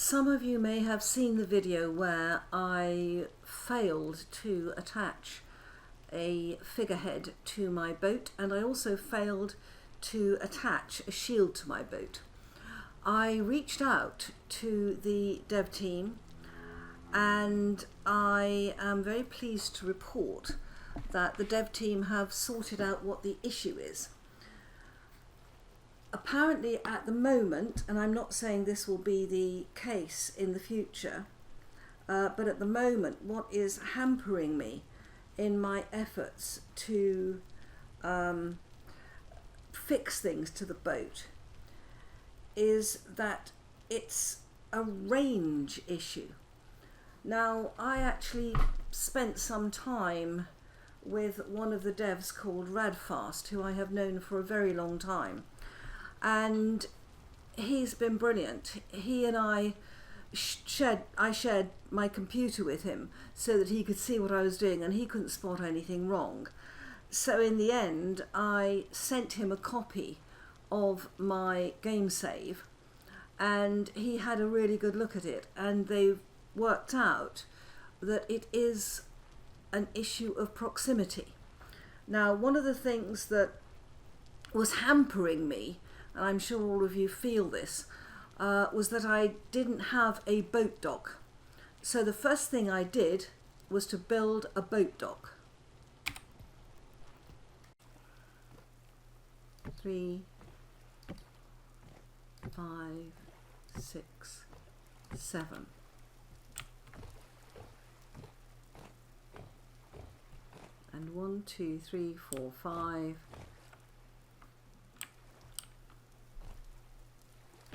Some of you may have seen the video where I failed to attach a figurehead to my boat, and I also failed to attach a shield to my boat. I reached out to the dev team and I am very pleased to report that the dev team have sorted out what the issue is. Apparently at the moment, and I'm not saying this will be the case in the future, but at the moment what is hampering me in my efforts to fix things to the boat is that it's a range issue. Now, I actually spent some time with one of the devs called Radfast, who I have known for a very long time, and he's been brilliant. He and I shared my computer with him so that he could see what I was doing, and he couldn't spot anything wrong. So in the end, I sent him a copy of my game save, and he had a really good look at it, and they've worked out that it is an issue of proximity. Now, one of the things that was hampering me, and I'm sure all of you feel this, was that I didn't have a boat dock. So the first thing I did was to build a boat dock. 3, 5, 6, 7. And 1, 2, 3, 4, 5,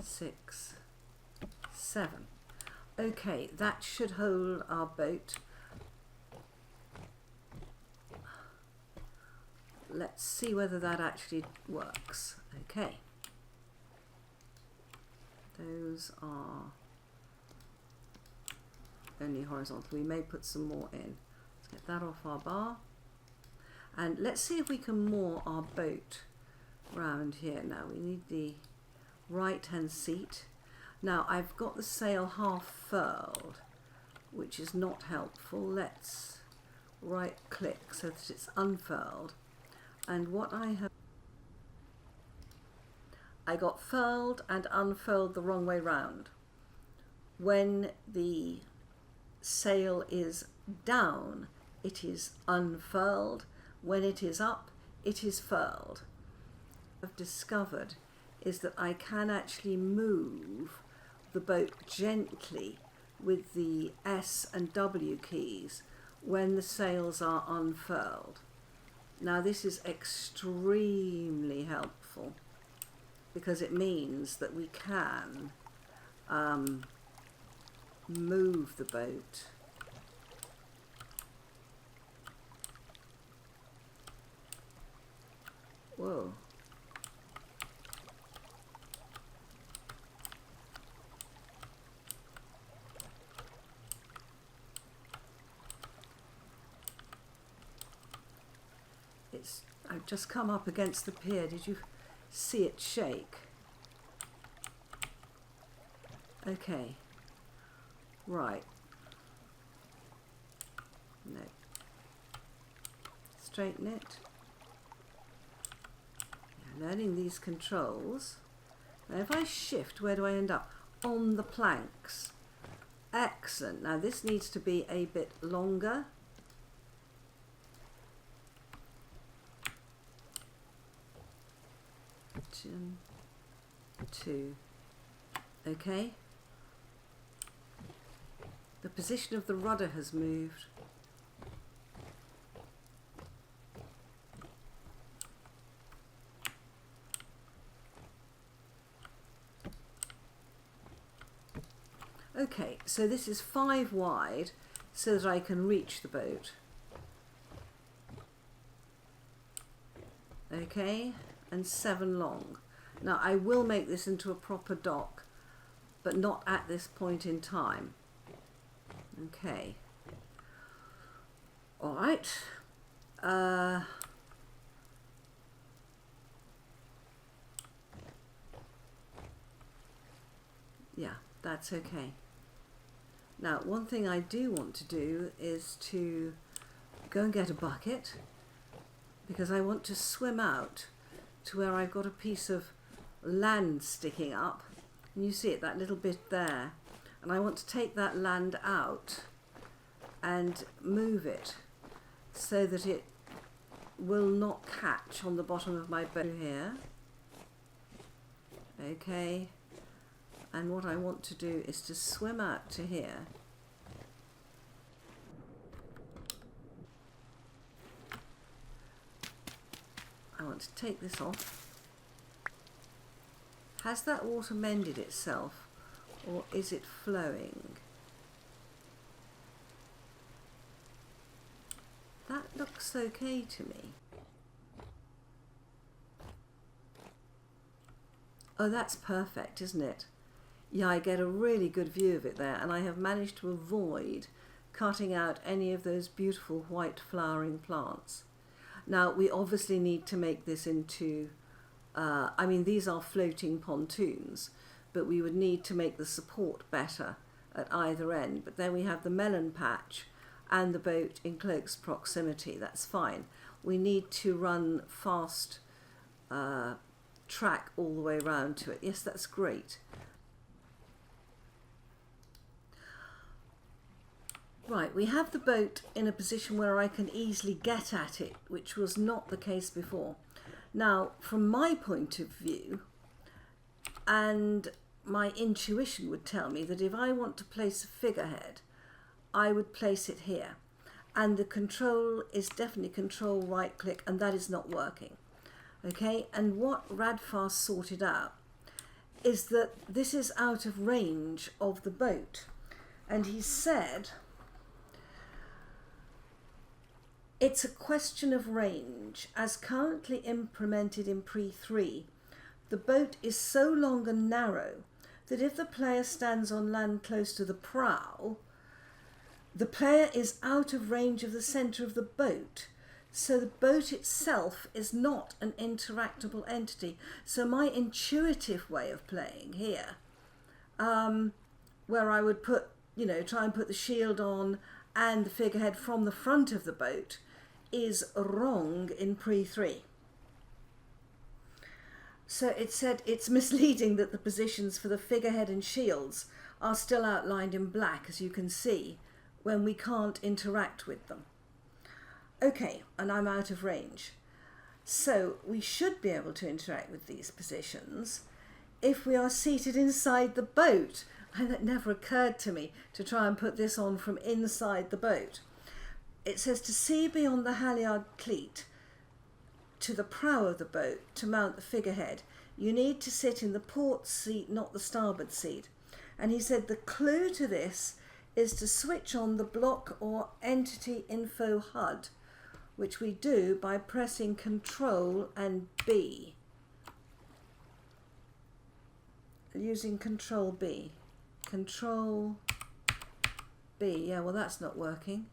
6, 7. Okay, that should hold our boat. Let's see whether that actually works. Okay. Those are only horizontal. We may put some more in. Let's get that off our bar. And let's see if we can moor our boat round here. Now we need the right hand seat. Now I've got the sail half furled, which is not helpful. Let's right click so that it's unfurled. And what I got furled and unfurled the wrong way round. When the sail is down, it is unfurled. When it is up, it is furled. What I've discovered is that I can actually move the boat gently with the S and W keys when the sails are unfurled. Now this is extremely helpful because it means that we can move the boat Whoa. I've just come up against the pier. Did you see it shake? Okay. Right. No. Straighten it. Yeah, learning these controls. Now if I shift, where do I end up? On the planks. Excellent. Now this needs to be a bit longer. Two. Okay. The position of the rudder has moved. Okay, so this is 5 wide so that I can reach the boat. Okay, and 7 long. Now I will make this into a proper dock, but not at this point in time. Okay. All right. Yeah, that's okay. Now, one thing I do want to do is to go and get a bucket, because I want to swim out to where I've got a piece of land sticking up. And you see it, that little bit there. And I want to take that land out and move it so that it will not catch on the bottom of my boat here. Okay. And what I want to do is to swim out to here. I want to take this off. Has that water mended itself, or is it flowing? That looks okay to me. Oh, that's perfect, isn't it? Yeah, I get a really good view of it there, and I have managed to avoid cutting out any of those beautiful white flowering plants. Now, we obviously need to make this into, I mean, these are floating pontoons, but we would need to make the support better at either end. But then we have the melon patch and the boat in close proximity. That's fine. We need to run fast track all the way around to it. Yes, that's great. Right, we have the boat in a position where I can easily get at it, which was not the case before. Now, from my point of view, and my intuition would tell me that if I want to place a figurehead, I would place it here. And the control is definitely control right click, and that is not working. Okay, and what Radfast sorted out is that this is out of range of the boat. And he said, it's a question of range. As currently implemented in pre3, the boat is so long and narrow that if the player stands on land close to the prow, the player is out of range of the centre of the boat. So the boat itself is not an interactable entity. So my intuitive way of playing here, where I would put, try and put the shield on and the figurehead from the front of the boat, is wrong in pre3. So it said it's misleading that the positions for the figurehead and shields are still outlined in black, as you can see, when we can't interact with them. Okay, and I'm out of range. So we should be able to interact with these positions if we are seated inside the boat. And that never occurred to me to try and put this on from inside the boat. It says to see beyond the halyard cleat to the prow of the boat to mount the figurehead, you need to sit in the port seat, not the starboard seat. And he said the clue to this is to switch on the block or entity info HUD, which we do by pressing Control and B. Using Control B. Control B. Yeah, well, that's not working.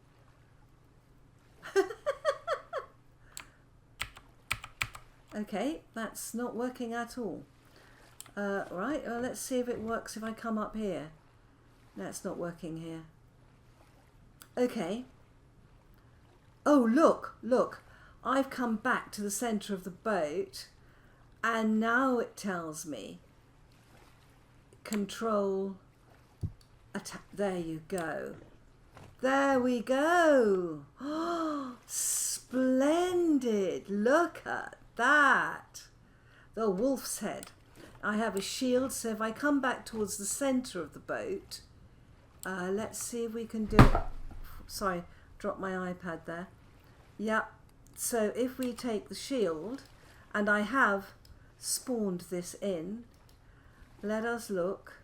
Okay, that's not working at all. Right, let's see if it works if I come up here. That's not working here. Okay. Oh, look. I've come back to the centre of the boat, and now it tells me Control attack. There you go. There we go. Oh, splendid. Look at that. The wolf's head. I have a shield, so if I come back towards the centre of the boat, let's see if we can do it. Sorry, dropped my iPad there. Yeah, so if we take the shield, and I have spawned this in, let us look.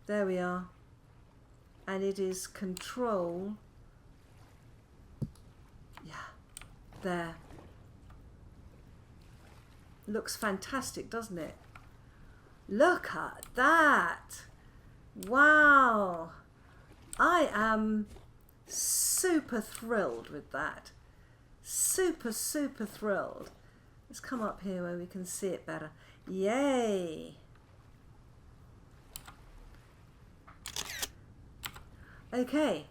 There we are. And it is Control. Yeah, there. Looks fantastic, doesn't it? Look at that. Wow. I am super thrilled with that. Super thrilled. Let's come up here where we can see it better. Yay. Okay,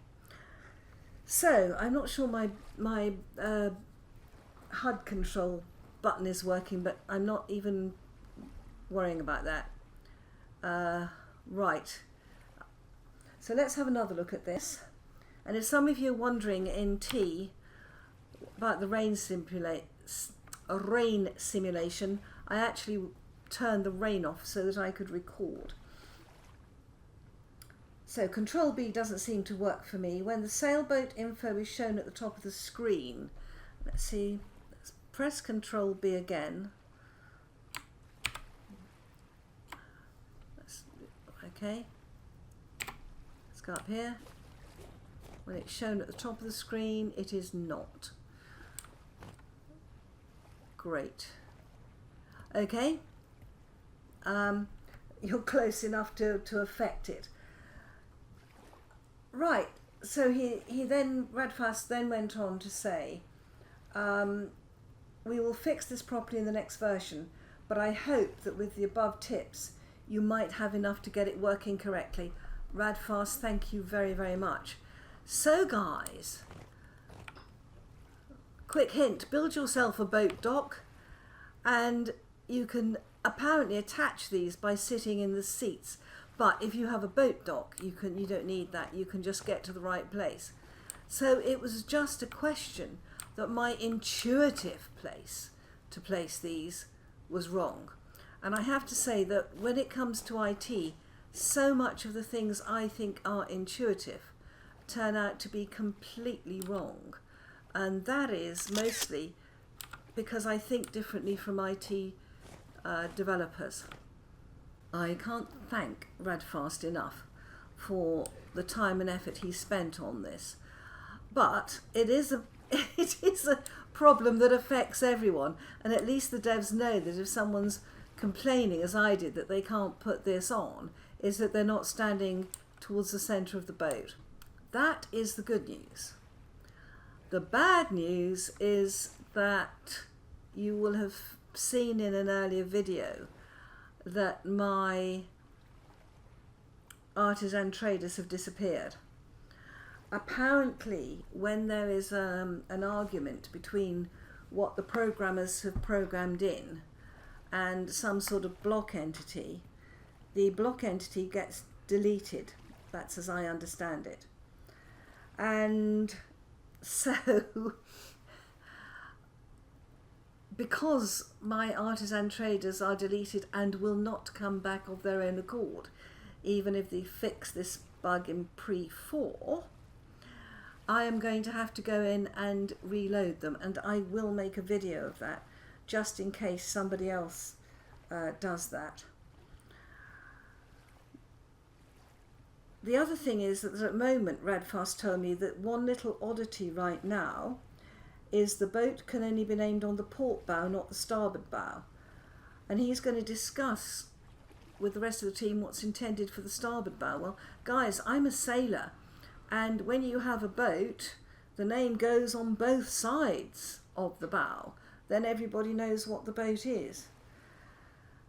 so I'm not sure my HUD control button is working, but I'm not even worrying about that. Right, so let's have another look at this. And if some of you are wondering in T about the rain simulation, I actually turned the rain off so that I could record. So Control B doesn't seem to work for me. When the sailboat info is shown at the top of the screen, let's see, let's press Control B again. Okay, let's go up here. When it's shown at the top of the screen, it is not. Great. Okay, you're close enough to affect it. Right, so he then, Radfast then went on to say, we will fix this properly in the next version, but I hope that with the above tips, you might have enough to get it working correctly. Radfast, thank you very, very much. So guys, quick hint, build yourself a boat dock, and you can apparently attach these by sitting in the seats. But if you have a boat dock, you don't need that. You can just get to the right place. So it was just a question that my intuitive place to place these was wrong. And I have to say that when it comes to IT, so much of the things I think are intuitive turn out to be completely wrong. And that is mostly because I think differently from IT developers. I can't thank Radfast enough for the time and effort he spent on this. But it is a problem that affects everyone, and at least the devs know that if someone's complaining, as I did, that they can't put this on, is that they're not standing towards the centre of the boat. That is the good news. The bad news is that you will have seen in an earlier video that my artisan traders have disappeared. Apparently, when there is an argument between what the programmers have programmed in and some sort of block entity, the block entity gets deleted. That's as I understand it. And so because my artisan traders are deleted and will not come back of their own accord, even if they fix this bug in pre-4, I am going to have to go in and reload them, and I will make a video of that just in case somebody else does that. The other thing is that at the moment, Radfast told me that one little oddity right now is the boat can only be named on the port bow, not the starboard bow. And he's going to discuss with the rest of the team what's intended for the starboard bow. Well, guys, I'm a sailor, and when you have a boat, the name goes on both sides of the bow. Then everybody knows what the boat is.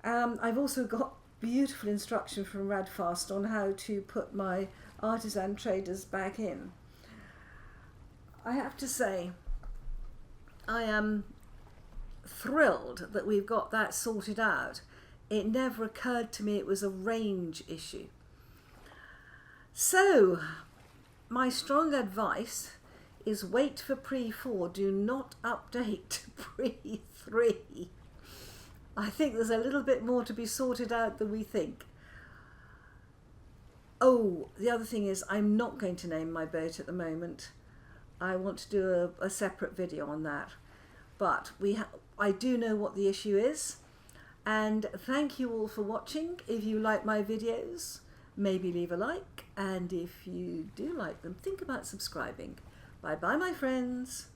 I've also got beautiful instruction from Radfast on how to put my artisan traders back in. I have to say, I am thrilled that we've got that sorted out. It never occurred to me it was a range issue. So, my strong advice is wait for pre-4. Do not update to pre-3. I think there's a little bit more to be sorted out than we think. Oh, the other thing is I'm not going to name my boat at the moment. I want to do a separate video on that. But I do know what the issue is. And thank you all for watching. If you like my videos, maybe leave a like. And if you do like them, think about subscribing. Bye bye, my friends.